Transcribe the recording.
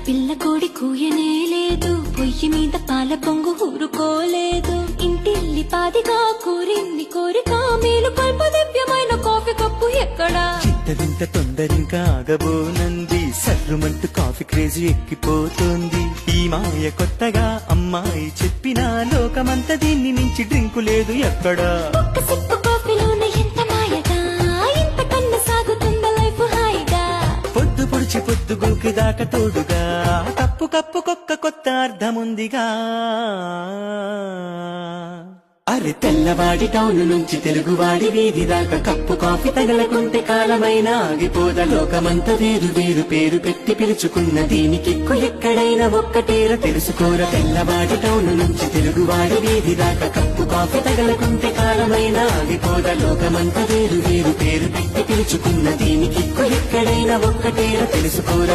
పిల్ల కోడి కూయనే లేదు, పొయ్యి మీద పాల పొంగు ఊరుకోలేదు. ఇంటిల్లి పాదిగా కూరింది కోరిక, మేలు కల్ప దివ్యమైన కాఫీ కప్పు ఎక్కడా? చిత్తవింత తొందరింకా ఆగబోనంది, సర్రుమంటూ కాఫీ క్రేజీ ఎక్కిపోతోంది. ఈ మాయ కొత్తగా అమ్మాయి చెప్పినా, లోకమంతా దీన్ని మించి డ్రింకు లేదు ఎక్కడా. ఒక్క సిప్పు కాఫీలోన ఎంత మాయగా, ఇంతకన్నా సాగుతుందా లైఫ్ హాయిగా. పొద్దు పొడిచి పొద్దు గూకి దాకా తోడుగా, కప్పు కప్పుకొక్క కొత్త అర్థముందిగా. అరే తెల్లవాడి టౌన్ నుంచి తెలుగువాడి వీధి దాకా, కప్పు కాఫీ తగలకుంటే కాలమైనా ఆగిపోదా. లోకమంతా వేరు వేరు పేరు పెట్టి పిలుచుకున్న దీనికిక్కు ఎక్కడైనా ఒక్కటేర తెలుసుకోర. తెల్లవాడి టౌన్ నుంచి తెలుగువాడి వీధి దాకా, కప్పు కాఫీ తగలకుంటే కాలమైనా ఆగిపోదా. లోకమంతా వేరు వేరు పేరు పెట్టి పిలుచుకున్న దీనికిక్కు ఎక్కడైనా ఒక్కటేర తెలుసుకోర.